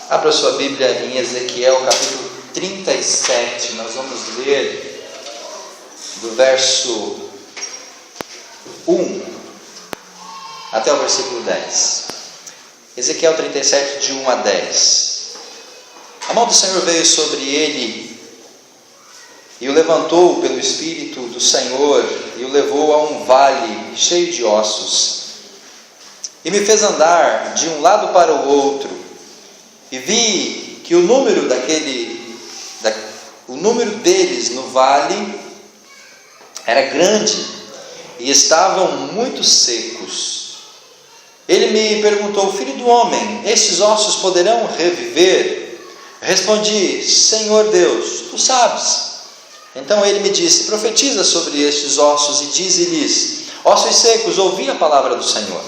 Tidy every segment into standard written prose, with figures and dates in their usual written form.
Abra sua Bíblia em Ezequiel capítulo 37, nós vamos ler do verso 1 até o versículo 10. Ezequiel 37, de 1 a 10. A mão do Senhor veio sobre ele e o levantou pelo Espírito do Senhor e o levou a um vale cheio de ossos e me fez andar de um lado para o outro. E vi que o número deles no vale era grande e estavam muito secos. Ele me perguntou: filho do homem, estes ossos poderão reviver? Respondi: Senhor Deus, tu sabes. Então ele me disse: profetiza sobre estes ossos e dize-lhes: ossos secos, ouvi a palavra do Senhor.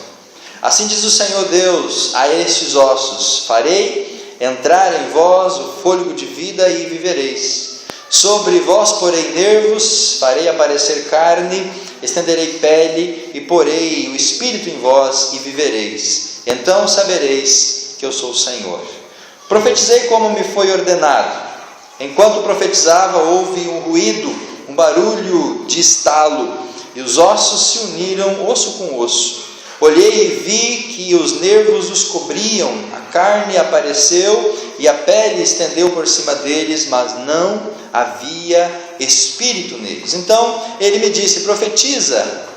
Assim diz o Senhor Deus a estes ossos: farei entrar em vós o fôlego de vida e vivereis. Sobre vós porei nervos, farei aparecer carne, estenderei pele e porei o espírito em vós e vivereis. Então sabereis que eu sou o Senhor. Profetizei como me foi ordenado. Enquanto profetizava, houve um ruído, um barulho de estalo, e os ossos se uniram osso com osso. Olhei e vi que os nervos os cobriam, a carne apareceu e a pele estendeu por cima deles, mas não havia espírito neles. Então ele me disse: profetiza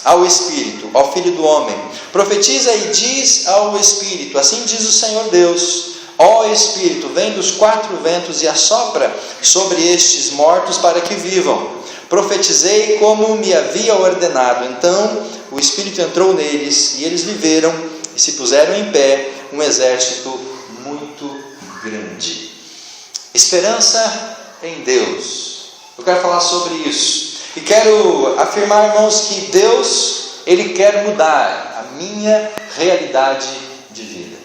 ao Espírito, ao Filho do Homem, profetiza e diz ao Espírito: assim diz o Senhor Deus, ó Espírito, vem dos quatro ventos e assopra sobre estes mortos para que vivam. Profetizei como me havia ordenado. Então o Espírito entrou neles e eles viveram e se puseram em pé, um exército muito grande. Esperança em Deus. Eu quero falar sobre isso e quero afirmar, irmãos, que Deus, Ele quer mudar a minha realidade de vida.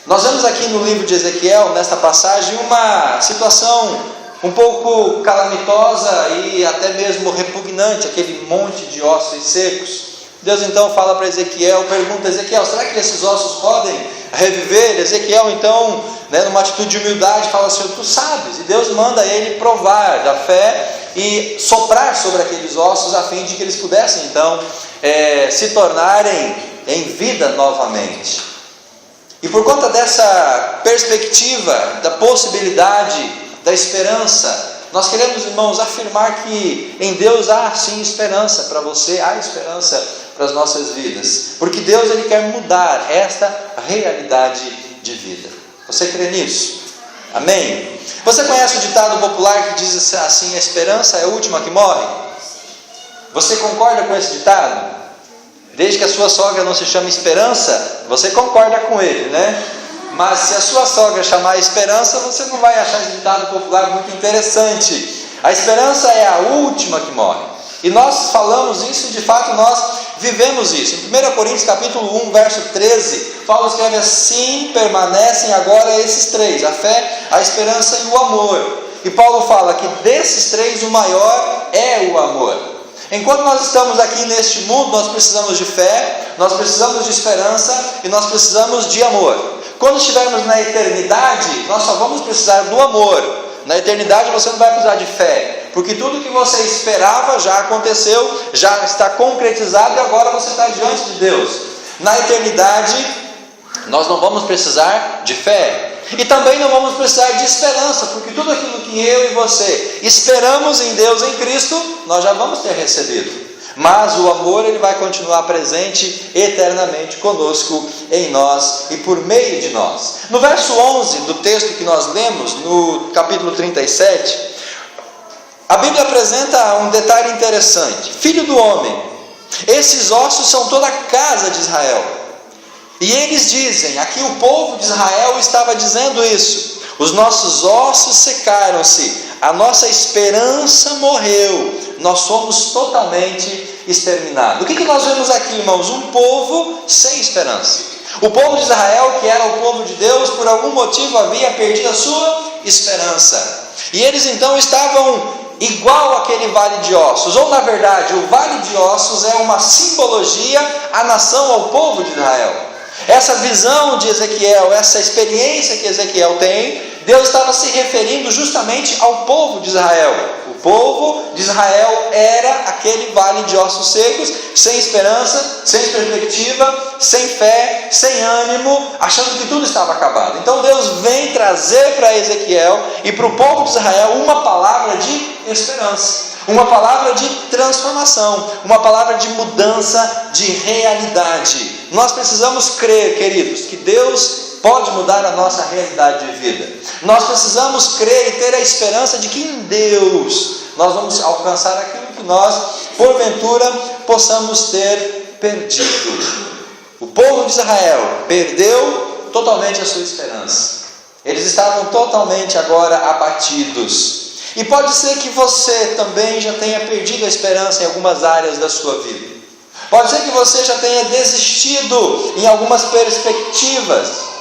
Nós vemos aqui no livro de Ezequiel, nesta passagem, uma situação um pouco calamitosa e até mesmo repugnante, aquele monte de ossos secos. Deus então fala para Ezequiel, pergunta a Ezequiel: será que esses ossos podem reviver? Ezequiel então, numa atitude de humildade, fala: Senhor, tu sabes. E Deus manda ele provar da fé e soprar sobre aqueles ossos, a fim de que eles pudessem então se tornarem em vida novamente. E por conta dessa perspectiva, da possibilidade, da esperança, nós queremos, irmãos, afirmar que em Deus há sim esperança para você, há esperança para as nossas vidas, porque Deus, Ele quer mudar esta realidade de vida. Você crê nisso? Amém? Você conhece o ditado popular que diz assim: a esperança é a última que morre? Você concorda com esse ditado? Desde que a sua sogra não se chame Esperança, você concorda com ele, né? Mas se a sua sogra chamar Esperança, você não vai achar esse ditado popular muito interessante. A esperança é a última que morre. E nós falamos isso, de fato nós vivemos isso. Em 1 Coríntios capítulo 1, verso 13, Paulo escreve: assim permanecem agora esses três: a fé, a esperança e o amor. E Paulo fala que desses três o maior é o amor. Enquanto nós estamos aqui neste mundo, nós precisamos de fé, nós precisamos de esperança e nós precisamos de amor. Quando estivermos na eternidade, nós só vamos precisar do amor. Na eternidade você não vai precisar de fé, porque tudo que você esperava já aconteceu, já está concretizado e agora você está diante de Deus. Na eternidade nós não vamos precisar de fé e também não vamos precisar de esperança, porque tudo aquilo que eu e você esperamos em Deus, em Cristo, nós já vamos ter recebido. Mas o amor, ele vai continuar presente eternamente conosco, em nós e por meio de nós. No verso 11 do texto que nós lemos, no capítulo 37, a Bíblia apresenta um detalhe interessante: filho do homem, esses ossos são toda a casa de Israel. E eles dizem, aqui o povo de Israel estava dizendo isso: os nossos ossos secaram-se, a nossa esperança morreu, nós somos totalmente exterminados. O que nós vemos aqui, irmãos? Um povo sem esperança. O povo de Israel, que era o povo de Deus, por algum motivo havia perdido a sua esperança. E eles então estavam igual àquele vale de ossos, ou na verdade o vale de ossos é uma simbologia à nação, ao povo de Israel. Essa visão de Ezequiel, essa experiência que Ezequiel tem, Deus estava se referindo justamente ao povo de Israel. O povo de Israel era aquele vale de ossos secos, sem esperança, sem perspectiva, sem fé, sem ânimo, achando que tudo estava acabado. Então Deus vem trazer para Ezequiel e para o povo de Israel uma palavra de esperança, uma palavra de transformação, uma palavra de mudança de realidade. Nós precisamos crer, queridos, que Deus pode mudar a nossa realidade de vida. Nós precisamos crer e ter a esperança de que em Deus nós vamos alcançar aquilo que nós, porventura, possamos ter perdido. O povo de Israel perdeu totalmente a sua esperança. Eles estavam totalmente agora abatidos. E pode ser que você também já tenha perdido a esperança em algumas áreas da sua vida. Pode ser que você já tenha desistido em algumas perspectivas.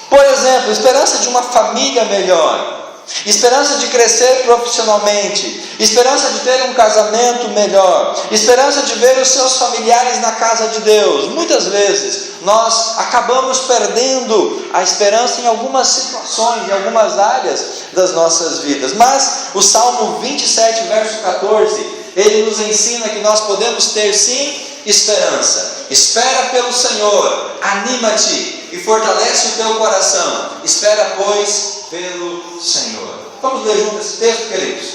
Por exemplo, esperança de uma família melhor, esperança de crescer profissionalmente, esperança de ter um casamento melhor, esperança de ver os seus familiares na casa de Deus. Muitas vezes nós acabamos perdendo a esperança em algumas situações, em algumas áreas das nossas vidas. Mas o Salmo 27, verso 14, ele nos ensina que nós podemos ter sim esperança. Espera pelo Senhor, anima-te e fortalece o teu coração. Espera, pois, pelo Senhor. Vamos ler juntos esse texto, queridos?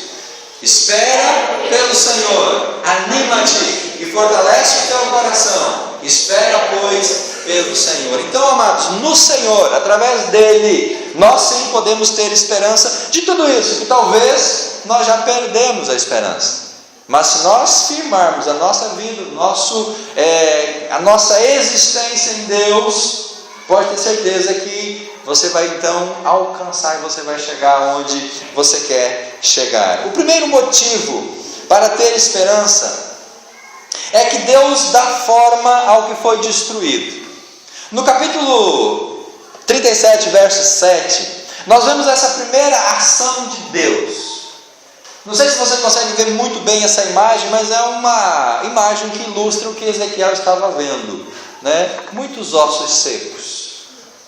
Espera pelo Senhor, anima-te e fortalece o teu coração. Espera, pois, pelo Senhor. Então, amados, no Senhor, através dele, nós sim podemos ter esperança de tudo isso, que talvez nós já perdemos a esperança. Mas se nós firmarmos a nossa vida, a nossa existência em Deus, pode ter certeza que você vai então alcançar e você vai chegar onde você quer chegar. O primeiro motivo para ter esperança é que Deus dá forma ao que foi destruído. No capítulo 37, verso 7, nós vemos essa primeira ação de Deus. Não sei se você consegue ver muito bem essa imagem, mas é uma imagem que ilustra o que Ezequiel estava vendo, né? Muitos ossos secos,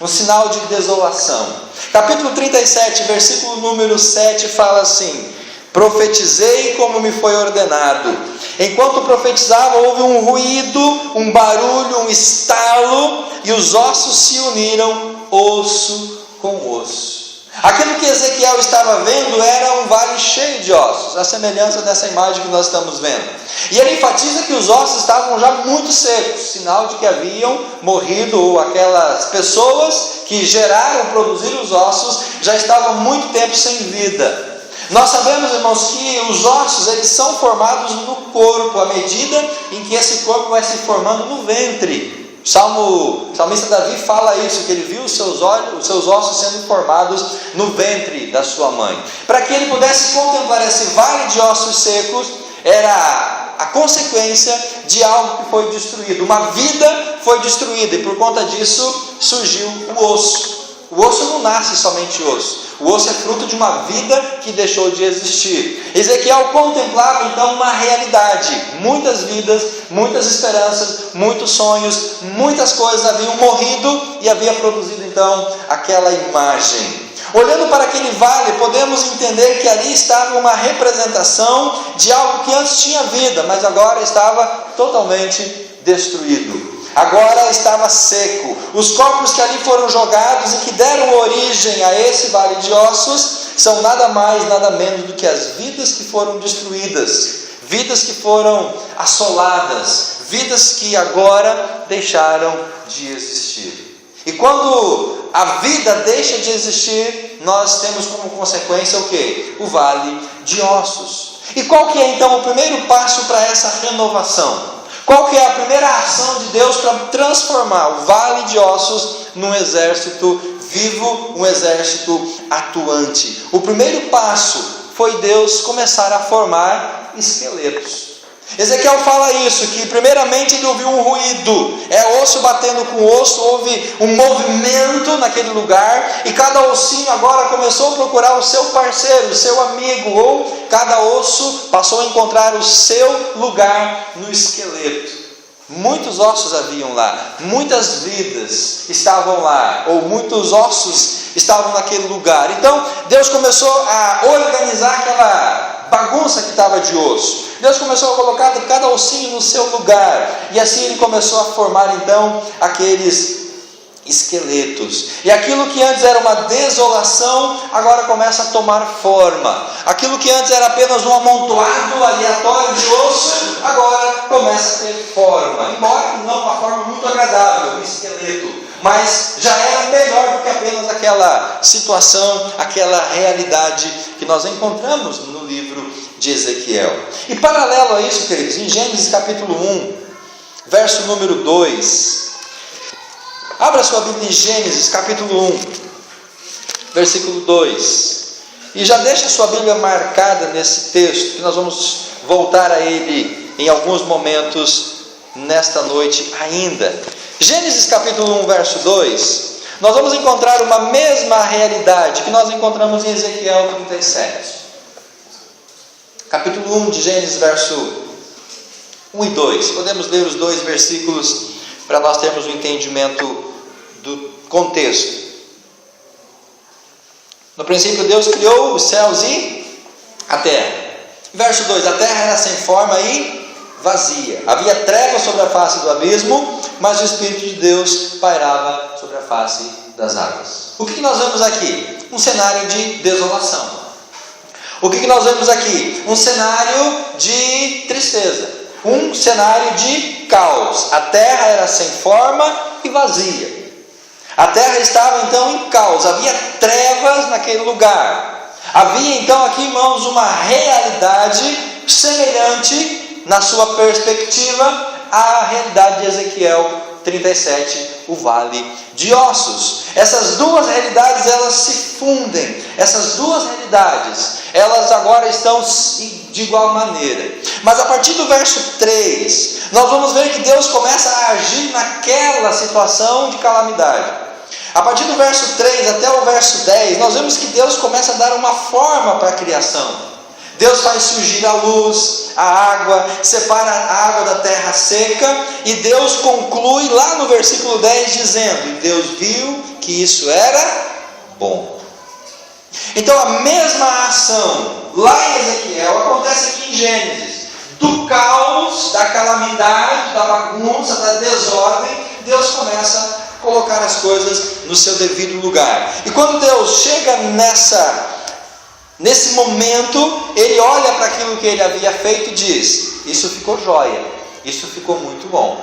um sinal de desolação. Capítulo 37, versículo número 7 fala assim: profetizei como me foi ordenado. Enquanto profetizava, houve um ruído, um barulho, um estalo, e os ossos se uniram, osso com osso. Aquilo que Ezequiel estava vendo era um vale cheio de ossos, a semelhança dessa imagem que nós estamos vendo. E ele enfatiza que os ossos estavam já muito secos, sinal de que haviam morrido, ou aquelas pessoas que geraram, produziram os ossos, já estavam muito tempo sem vida. Nós sabemos, irmãos, que os ossos eles são formados no corpo, à medida em que esse corpo vai se formando no ventre. O salmista Davi fala isso, que ele viu os seus ossos sendo formados no ventre da sua mãe. Para que ele pudesse contemplar esse vale de ossos secos, era a consequência de algo que foi destruído. Uma vida foi destruída e por conta disso surgiu o osso. O osso não nasce somente osso. O osso é fruto de uma vida que deixou de existir. Ezequiel contemplava então uma realidade. Muitas vidas, muitas esperanças, muitos sonhos, muitas coisas haviam morrido e havia produzido então aquela imagem. Olhando para aquele vale, podemos entender que ali estava uma representação de algo que antes tinha vida, mas agora estava totalmente destruído. Agora estava seco. Os corpos que ali foram jogados e que deram origem a esse vale de ossos são nada mais, nada menos do que as vidas que foram destruídas, vidas que foram assoladas, vidas que agora deixaram de existir. E quando a vida deixa de existir, nós temos como consequência o quê? O vale de ossos. E qual que é então o primeiro passo para essa renovação? Qual que é a primeira ação de Deus para transformar o vale de ossos num exército vivo, um exército atuante? O primeiro passo foi Deus começar a formar esqueletos. Ezequiel fala isso, que primeiramente ele ouviu um ruído, osso batendo com osso, houve um movimento naquele lugar, e cada ossinho agora começou a procurar o seu parceiro, o seu amigo, ou cada osso passou a encontrar o seu lugar no esqueleto. Muitos ossos haviam lá, muitas vidas estavam lá, ou muitos ossos estavam naquele lugar. Então Deus começou a organizar aquela bagunça que estava de osso. Deus começou a colocar cada ossinho no seu lugar, e assim Ele começou a formar então aqueles esqueletos. E aquilo que antes era uma desolação, agora começa a tomar forma. Aquilo que antes era apenas um amontoado aleatório de osso, agora começa a ter forma, embora não uma forma muito agradável, um esqueleto, mas já era melhor do que apenas aquela situação, aquela realidade que nós encontramos no livro de Ezequiel. E paralelo a isso, queridos, em Gênesis capítulo 1, verso número 2, abra sua Bíblia em Gênesis capítulo 1, versículo 2, e já deixa sua Bíblia marcada nesse texto, que nós vamos voltar a ele em alguns momentos nesta noite ainda. Gênesis capítulo 1, verso 2, nós vamos encontrar uma mesma realidade que nós encontramos em Ezequiel 37. Capítulo 1 de Gênesis, verso 1 e 2. Podemos ler os dois versículos para nós termos um entendimento do contexto. No princípio Deus criou os céus e a terra. Verso 2: a terra era sem forma e vazia, havia trevas sobre a face do abismo, mas o Espírito de Deus pairava sobre a face das águas. O que nós vemos aqui? Um cenário de desolação. O que nós vemos aqui? Um cenário de tristeza, um cenário de caos. A terra era sem forma e vazia. A terra estava então em caos, havia trevas naquele lugar. Havia então aqui, irmãos, uma realidade semelhante, na sua perspectiva, à realidade de Ezequiel 37, o vale de ossos. Essas duas realidades, elas se fundem. Essas duas realidades, elas agora estão de igual maneira. Mas a partir do verso 3, nós vamos ver que Deus começa a agir naquela situação de calamidade. A partir do verso 3 até o verso 10, nós vemos que Deus começa a dar uma forma para a criação. Deus faz surgir a luz, a água, separa a água da terra seca, e Deus conclui lá no versículo 10 dizendo: e Deus viu que isso era bom. Então a mesma ação lá em Ezequiel acontece aqui em Gênesis. Do caos, da calamidade, da bagunça, da desordem, Deus começa a colocar as coisas no seu devido lugar. E quando Deus chega nesse momento, Ele olha para aquilo que Ele havia feito e diz: isso ficou jóia, isso ficou muito bom.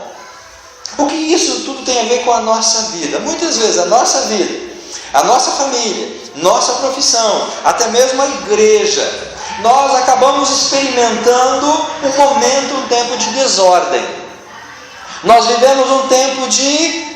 O que isso tudo tem a ver com a nossa vida? Muitas vezes a nossa vida, a nossa família, nossa profissão, até mesmo a igreja, nós acabamos experimentando um momento, um tempo de desordem. Nós vivemos um tempo de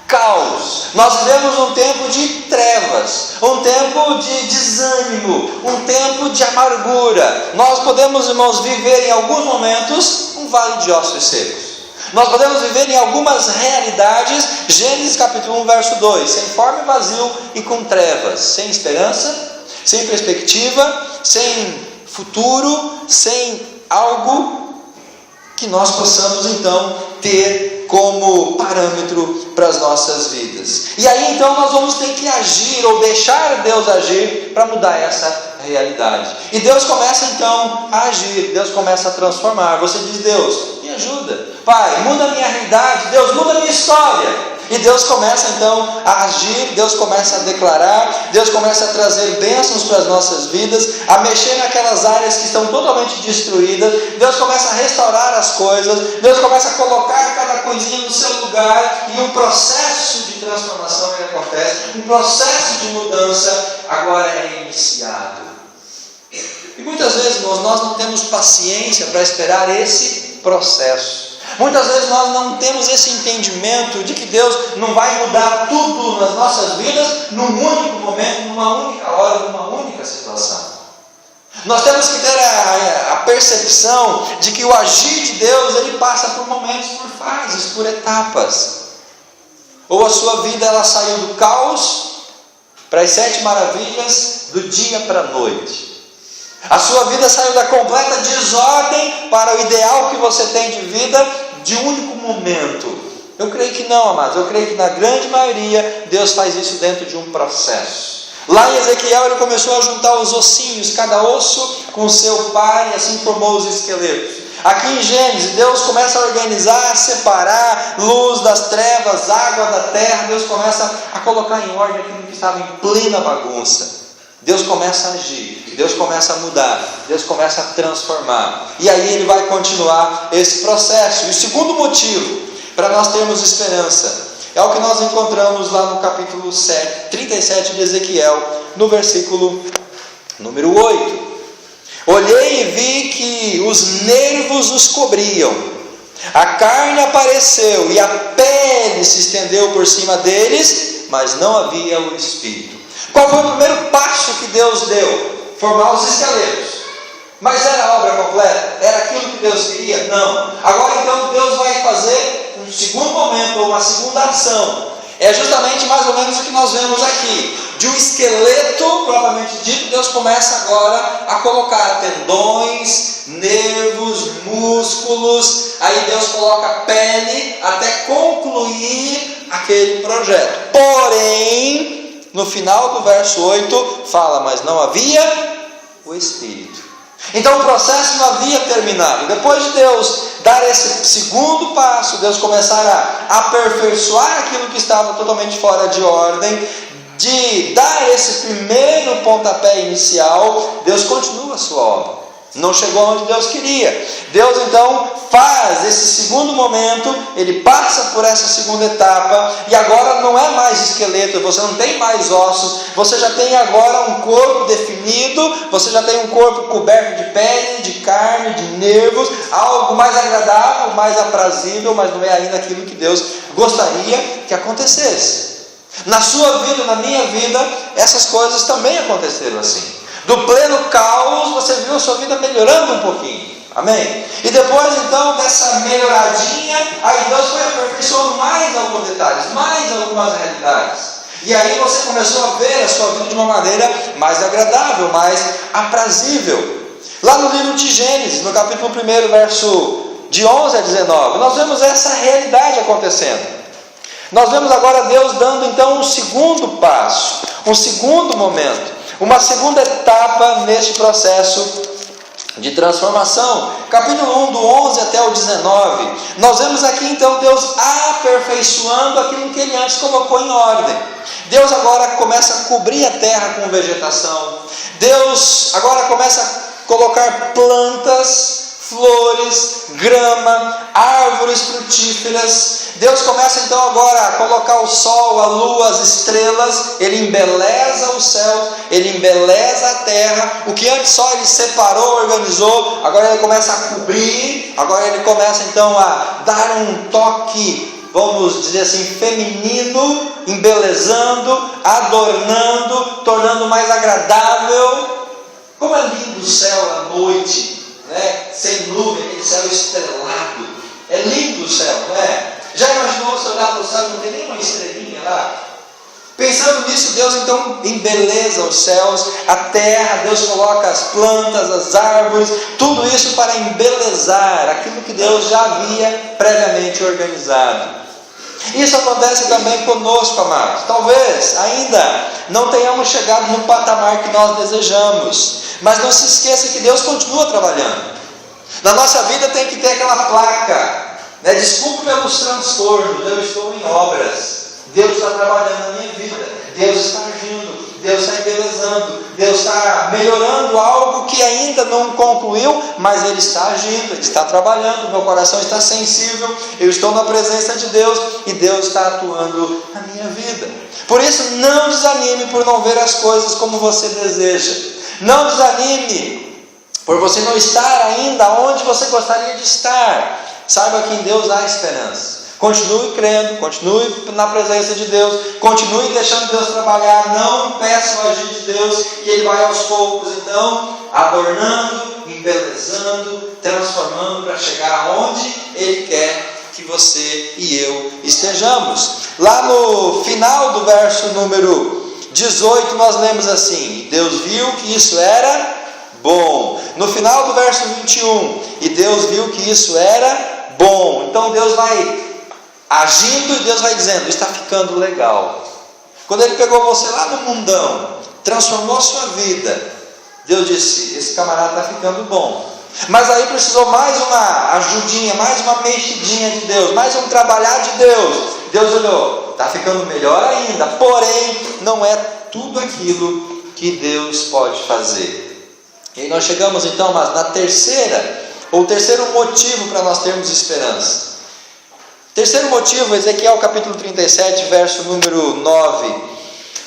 caos, nós vivemos um tempo de trevas, um tempo de desânimo, um tempo de amargura. Nós podemos, irmãos, viver em alguns momentos um vale de ossos secos. Nós podemos viver em algumas realidades, Gênesis capítulo 1, verso 2, sem forma e vazio e com trevas, sem esperança, sem perspectiva, sem futuro, sem algo que nós possamos então ter como parâmetro para as nossas vidas. E aí então nós vamos ter que agir, ou deixar Deus agir, para mudar essa realidade. E Deus começa então a agir, Deus começa a transformar. Você diz: Deus, me ajuda, Pai, muda a minha realidade, Deus, muda a minha história. E Deus começa então a agir, Deus começa a declarar, Deus começa a trazer bênçãos para as nossas vidas, a mexer naquelas áreas que estão totalmente destruídas. Deus começa a restaurar as coisas, Deus começa a colocar cada coisinha no seu lugar, e um processo de transformação acontece, um processo de mudança agora é iniciado. E muitas vezes, irmãos, nós não temos paciência para esperar esse processo. Muitas vezes nós não temos esse entendimento de que Deus não vai mudar tudo nas nossas vidas num único momento, numa única hora, numa única situação. Nós temos que ter a percepção de que o agir de Deus, ele passa por momentos, por fases, por etapas. Ou a sua vida ela saiu do caos para as 7 maravilhas, do dia para a noite. A sua vida saiu da completa desordem para o ideal que você tem de vida, de único momento? Eu creio que não, amados. Eu creio que na grande maioria Deus faz isso dentro de um processo. Lá em Ezequiel ele começou a juntar os ossinhos, cada osso com seu pai, e assim formou os esqueletos. Aqui em Gênesis, Deus começa a organizar, separar luz das trevas, água da terra. Deus começa a colocar em ordem aquilo que estava em plena bagunça. Deus começa a agir, Deus começa a mudar, Deus começa a transformar. E aí Ele vai continuar esse processo. E o segundo motivo para nós termos esperança é o que nós encontramos lá no capítulo 37 de Ezequiel, no versículo número 8. Olhei e vi que os nervos os cobriam, a carne apareceu e a pele se estendeu por cima deles, mas não havia o espírito. Qual foi o primeiro passo que Deus deu? Formar os esqueletos. Mas era a obra completa? Era aquilo que Deus queria? Não. Agora então Deus vai fazer um segundo momento, ou uma segunda ação. É justamente mais ou menos o que nós vemos aqui. De um esqueleto propriamente dito, Deus começa agora a colocar tendões, nervos, músculos. Aí Deus coloca pele até concluir aquele projeto. Porém, no final do verso 8, fala, mas não havia o Espírito. Então o processo não havia terminado. Depois de Deus dar esse segundo passo, Deus começar a aperfeiçoar aquilo que estava totalmente fora de ordem, de dar esse primeiro pontapé inicial, Deus continua a sua obra. Não chegou onde Deus queria. Deus então faz esse segundo momento, Ele passa por essa segunda etapa, e agora não é mais esqueleto, você não tem mais ossos, você já tem agora um corpo definido, você já tem um corpo coberto de pele, de carne, de nervos, algo mais agradável, mais aprazível, mas não é ainda aquilo que Deus gostaria que acontecesse. Na sua vida, na minha vida, essas coisas também aconteceram assim. Do pleno caos, você viu a sua vida melhorando um pouquinho. Amém? E depois então dessa melhoradinha, aí Deus foi aperfeiçoando mais alguns detalhes, mais algumas realidades. E aí você começou a ver a sua vida de uma maneira mais agradável, mais aprazível. Lá no livro de Gênesis, no capítulo 1, verso de 11 a 19, nós vemos essa realidade acontecendo. Nós vemos agora Deus dando então um segundo passo, um segundo momento, uma segunda etapa neste processo de transformação. Capítulo 1, do 11 até o 19, nós vemos aqui então Deus aperfeiçoando aquilo que Ele antes colocou em ordem. Deus agora começa a cobrir a terra com vegetação. Deus agora começa a colocar plantas, flores, grama, árvores frutíferas. Deus começa então agora a colocar o sol, a lua, as estrelas. Ele embeleza o céu, Ele embeleza a terra. O que antes só Ele separou, organizou, agora Ele começa a cobrir. Agora Ele começa então a dar um toque, vamos dizer assim, feminino, embelezando, adornando, tornando mais agradável. Como é lindo o céu à noite, né? Sem nuvem, aquele céu estrelado. É lindo o céu, não é? Já imaginou você olhar para o céu e não tem nenhuma estrelinha lá? Pensando nisso, Deus então embeleza os céus, a terra. Deus coloca as plantas, as árvores, tudo isso para embelezar aquilo que Deus já havia previamente organizado. Isso acontece também conosco, amados. Talvez ainda não tenhamos chegado no patamar que nós desejamos, mas não se esqueça que Deus continua trabalhando. Na nossa vida tem que ter aquela placa, né? Desculpe pelos transtornos, eu estou em obras. Deus está trabalhando na minha vida, Deus está agindo, Deus está embelezando, Deus está melhorando algo que ainda não concluiu, mas Ele está agindo, Ele está trabalhando, meu coração está sensível, eu estou na presença de Deus e Deus está atuando na minha vida. Por isso, não desanime por não ver as coisas como você deseja. Não desanime por você não estar ainda onde você gostaria de estar. Saiba que em Deus há esperança. Continue crendo, continue na presença de Deus, continue deixando Deus trabalhar, não impeça o agir de Deus, e Ele vai aos poucos então adornando, embelezando, transformando para chegar aonde Ele quer que você e eu estejamos. Lá no final do verso número 18 nós lemos assim: Deus viu que isso era bom. No final do verso 21, e Deus viu que isso era bom. Então Deus vai agindo e Deus vai dizendo: está ficando legal. Quando Ele pegou você lá no mundão, transformou a sua vida, Deus disse: esse camarada está ficando bom. Mas aí precisou mais uma ajudinha, mais uma mexidinha de Deus, mais um trabalhar de Deus. Deus olhou: está ficando melhor ainda, porém não é tudo aquilo que Deus pode fazer. E aí nós chegamos então na terceiro motivo para nós termos esperança. Terceiro motivo, Ezequiel capítulo 37, verso número 9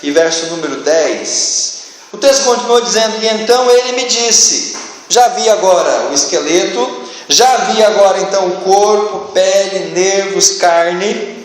e verso número 10. O texto continua dizendo: e então ele me disse, já vi agora o esqueleto, já vi agora então o corpo, pele, nervos, carne.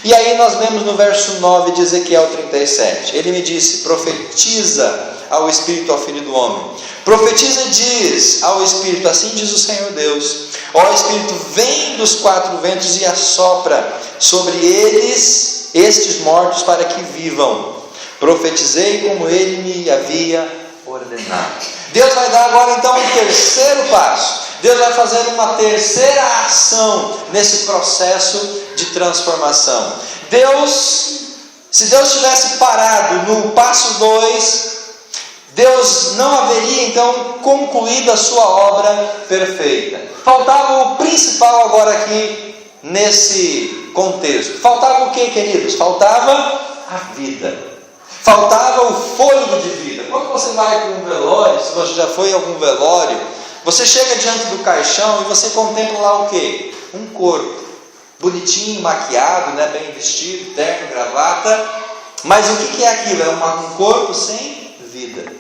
E aí nós lemos no verso 9 de Ezequiel 37, ele me disse: profetiza ao Espírito, ao Filho do Homem. Profetiza e diz ao Espírito: assim diz o Senhor Deus, ó Espírito, vem dos quatro ventos e assopra sobre eles, estes mortos, para que vivam. Profetizei como ele me havia ordenado. Deus vai dar agora então um terceiro passo. Deus vai fazer uma terceira ação nesse processo de transformação. Se Deus tivesse parado no passo 2, Deus não haveria então concluído a sua obra perfeita. Faltava o principal agora aqui nesse contexto. Faltava o que, queridos? Faltava a vida. Faltava o fôlego de vida. Quando você vai para um velório, se você já foi a algum velório, você chega diante do caixão e você contempla lá o quê? Um corpo, bonitinho, maquiado, né, bem vestido, terno, gravata. Mas o que é aquilo? É um corpo sem vida.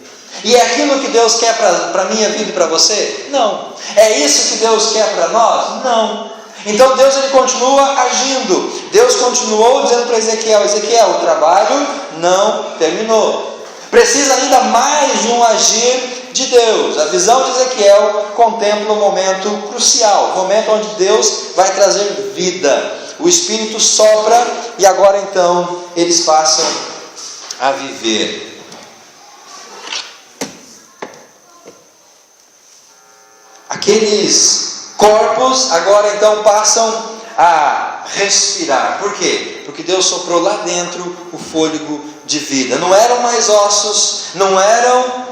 E é aquilo que Deus quer para a minha vida e para você? Não. É isso que Deus quer para nós? Não. Então Deus ele continua agindo. Deus continuou dizendo para Ezequiel: Ezequiel, o trabalho não terminou. Precisa ainda mais de um agir de Deus. A visão de Ezequiel contempla um momento crucial, um momento onde Deus vai trazer vida. O Espírito sopra e agora então eles passam a viver. Aqueles corpos agora então passam a respirar. Por quê? Porque Deus soprou lá dentro o fôlego de vida. Não eram mais ossos, não eram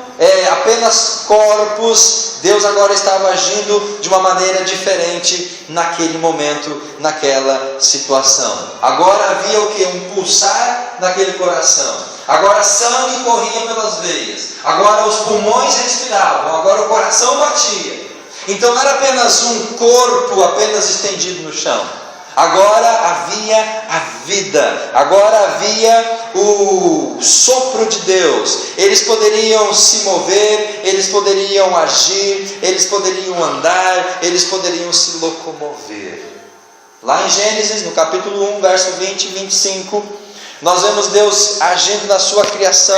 apenas corpos. Deus agora estava agindo de uma maneira diferente naquele momento, naquela situação. Agora havia o que? Um pulsar naquele coração. Agora sangue corria pelas veias. Agora os pulmões respiravam. Agora o coração batia. Então não era apenas um corpo apenas estendido no chão. Agora havia a vida. Agora havia o sopro de Deus. Eles poderiam se mover, eles poderiam agir, eles poderiam andar, eles poderiam se locomover. Lá em Gênesis, no capítulo 1, verso 20 e 25, nós vemos Deus agindo na sua criação.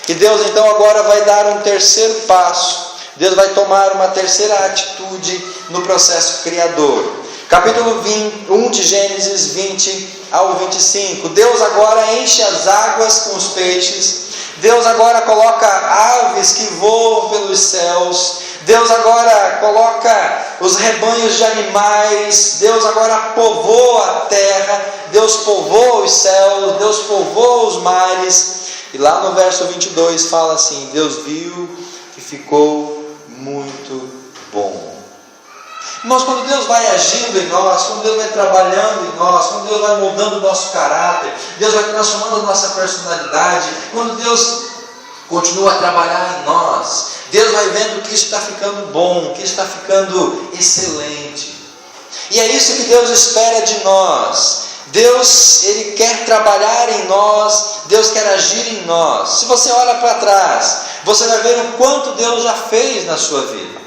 E Deus então agora vai dar um terceiro passo. Deus vai tomar uma terceira atitude no processo criador. Capítulo 1 de Gênesis 20 ao 25. Deus agora enche as águas com os peixes. Deus agora coloca aves que voam pelos céus. Deus agora coloca os rebanhos de animais. Deus agora povoa a terra. Deus povoa os céus. Deus povoa os mares. E lá no verso 22 fala assim: Deus viu que ficou muito bom. Irmãos, quando Deus vai agindo em nós, quando Deus vai trabalhando em nós, quando Deus vai moldando o nosso caráter, Deus vai transformando a nossa personalidade, quando Deus continua a trabalhar em nós, Deus vai vendo que isso está ficando bom, que isso está ficando excelente. E é isso que Deus espera de nós. Deus, Ele quer trabalhar em nós, Deus quer agir em nós. Se você olha para trás, você vai ver o quanto Deus já fez na sua vida.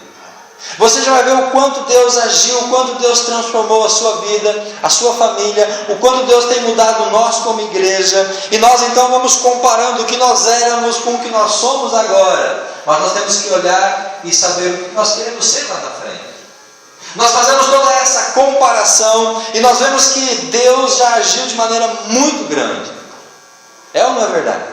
Você já vai ver o quanto Deus agiu, o quanto Deus transformou a sua vida, a sua família, o quanto Deus tem mudado nós como igreja. E nós então vamos comparando o que nós éramos com o que nós somos agora. Mas nós temos que olhar e saber o que nós queremos ser lá na frente. Nós fazemos toda essa comparação e nós vemos que Deus já agiu de maneira muito grande. É ou não é verdade?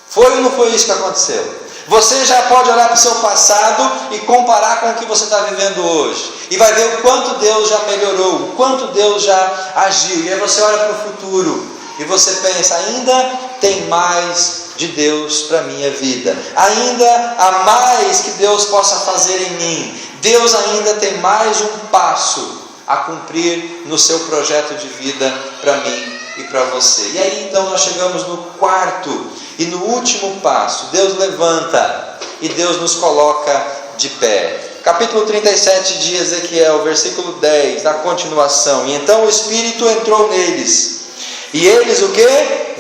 Foi ou não foi isso que aconteceu? Você já pode olhar para o seu passado e comparar com o que você está vivendo hoje. E vai ver o quanto Deus já melhorou, o quanto Deus já agiu. E aí você olha para o futuro e você pensa, ainda tem mais de Deus para a minha vida. Ainda há mais que Deus possa fazer em mim. Deus ainda tem mais um passo a cumprir no seu projeto de vida para mim e para você. E aí então nós chegamos no quarto e no último passo. Deus levanta e Deus nos coloca de pé. Capítulo 37 de Ezequiel, versículo 10, a continuação. E então o Espírito entrou neles, e eles o que?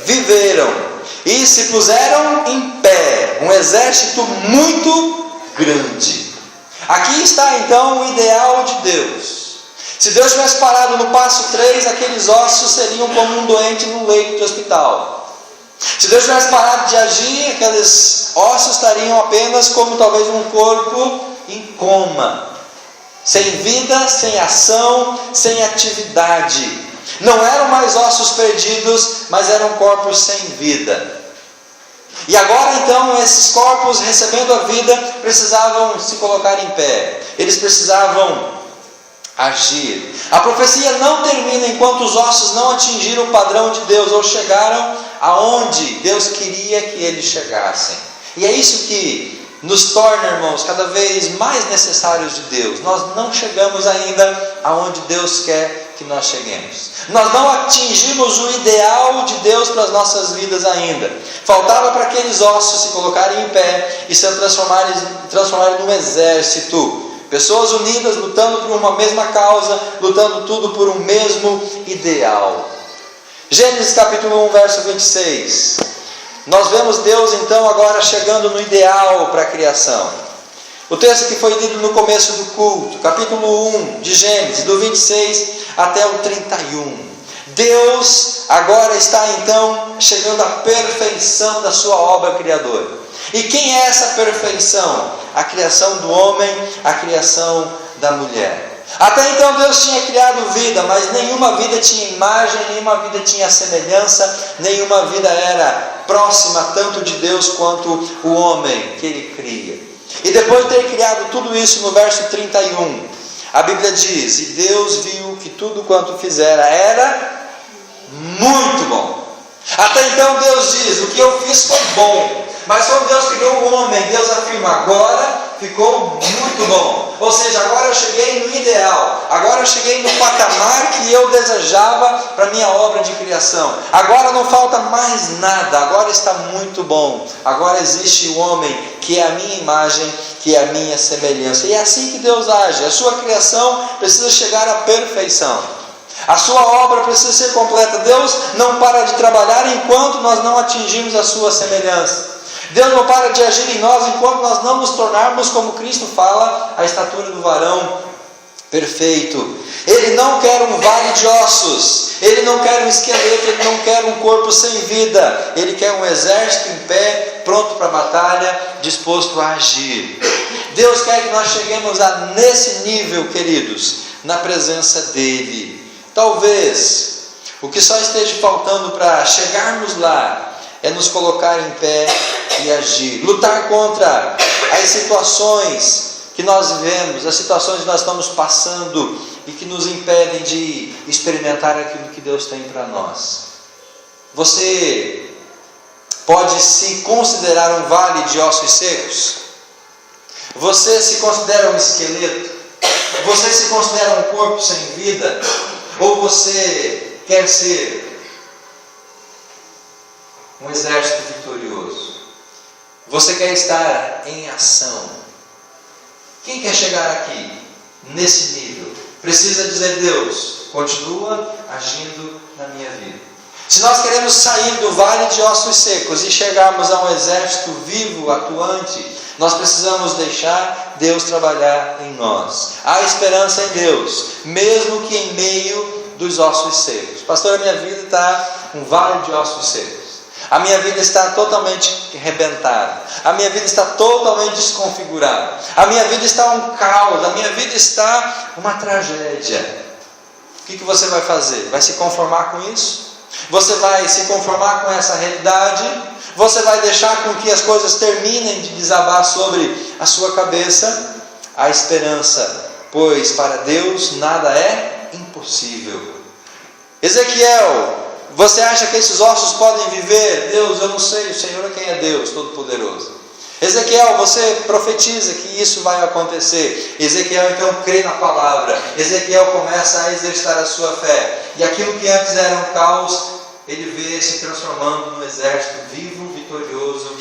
Viveram, e se puseram em pé, um exército muito grande. Aqui está então o ideal de Deus. Se Deus tivesse parado no passo 3, aqueles ossos seriam como um doente num leito de hospital. Se Deus tivesse parado de agir, aqueles ossos estariam apenas como talvez um corpo em coma, sem vida, sem ação, sem atividade. Não eram mais ossos perdidos, mas eram corpos sem vida. E agora então esses corpos, recebendo a vida, precisavam se colocar em pé. Eles precisavam agir. A profecia não termina enquanto os ossos não atingiram o padrão de Deus, ou chegaram aonde Deus queria que eles chegassem. E é isso que nos torna, irmãos, cada vez mais necessários de Deus. Nós não chegamos ainda aonde Deus quer que nós cheguemos. Nós não atingimos o ideal de Deus para as nossas vidas ainda. Faltava para aqueles ossos se colocarem em pé e se transformarem num exército. Pessoas unidas, lutando por uma mesma causa, lutando tudo por um mesmo ideal. Gênesis capítulo 1, verso 26. Nós vemos Deus então agora chegando no ideal para a criação. O texto que foi lido no começo do culto, capítulo 1 de Gênesis, do 26 até o 31. Deus agora está então chegando à perfeição da sua obra criadora. E quem é essa perfeição? A criação do homem, a criação da mulher. Até então Deus tinha criado vida, mas nenhuma vida tinha imagem, nenhuma vida tinha semelhança, nenhuma vida era próxima tanto de Deus quanto o homem que Ele cria. E depois de ter criado tudo isso, no verso 31, a Bíblia diz: e Deus viu que tudo quanto fizera era muito bom. Até então Deus diz: o que eu fiz foi bom. Mas quando Deus criou o homem, Deus afirma: agora ficou muito bom. Ou seja, agora eu cheguei no ideal, agora eu cheguei no patamar que eu desejava para a minha obra de criação. Agora não falta mais nada, agora está muito bom. Agora existe o homem que é a minha imagem, que é a minha semelhança. E é assim que Deus age. A sua criação precisa chegar à perfeição. A sua obra precisa ser completa. Deus não para de trabalhar enquanto nós não atingimos a sua semelhança. Deus não para de agir em nós enquanto nós não nos tornarmos, como Cristo fala, a estatura do varão perfeito. Ele não quer um vale de ossos, Ele não quer um esqueleto, Ele não quer um corpo sem vida. Ele quer um exército em pé, pronto para a batalha, disposto a agir. Deus quer que nós cheguemos a nesse nível, queridos, na presença dEle. Talvez o que só esteja faltando para chegarmos lá é nos colocar em pé e agir, lutar contra as situações que nós vivemos, as situações que nós estamos passando e que nos impedem de experimentar aquilo que Deus tem para nós. Você pode se considerar um vale de ossos secos? Você se considera um esqueleto? Você se considera um corpo sem vida? Ou você quer ser um exército vitorioso? Você quer estar em ação? Quem quer chegar aqui, nesse nível, precisa dizer: Deus, continua agindo na minha vida. Se nós queremos sair do vale de ossos secos e chegarmos a um exército vivo, atuante, nós precisamos deixar Deus trabalhar em nós. Há esperança em Deus, mesmo que em meio dos ossos secos. Pastor, a minha vida está um vale de ossos secos. A minha vida está totalmente arrebentada. A minha vida está totalmente desconfigurada. A minha vida está um caos. A minha vida está uma tragédia. O que você vai fazer? Vai se conformar com isso? Você vai se conformar com essa realidade? Você vai deixar com que as coisas terminem de desabar sobre a sua cabeça? Há esperança, pois para Deus nada é impossível. Ezequiel, você acha que esses ossos podem viver? Deus, eu não sei, o Senhor é quem é Deus Todo-Poderoso. Ezequiel, você profetiza que isso vai acontecer. Ezequiel então crê na palavra. Ezequiel começa a exercitar a sua fé. E aquilo que antes era um caos, ele vê se transformando num exército vivo, vitorioso,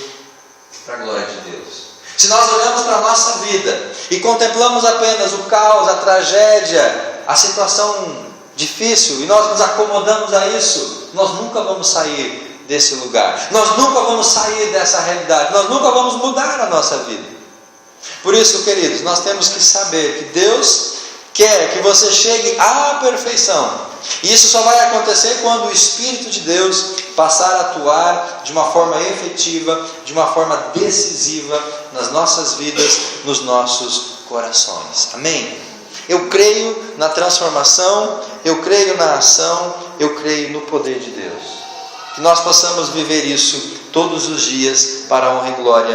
para a glória de Deus. Se nós olhamos para a nossa vida e contemplamos apenas o caos, a tragédia, a situação difícil, e nós nos acomodamos a isso, nós nunca vamos sair desse lugar, nós nunca vamos sair dessa realidade, nós nunca vamos mudar a nossa vida. Por isso, queridos, nós temos que saber que Deus quer que você chegue à perfeição, e isso só vai acontecer quando o Espírito de Deus passar a atuar de uma forma efetiva, de uma forma decisiva nas nossas vidas, nos nossos corações. Amém? Eu creio na transformação, eu creio na ação, eu creio no poder de Deus. Que nós possamos viver isso todos os dias para a honra e glória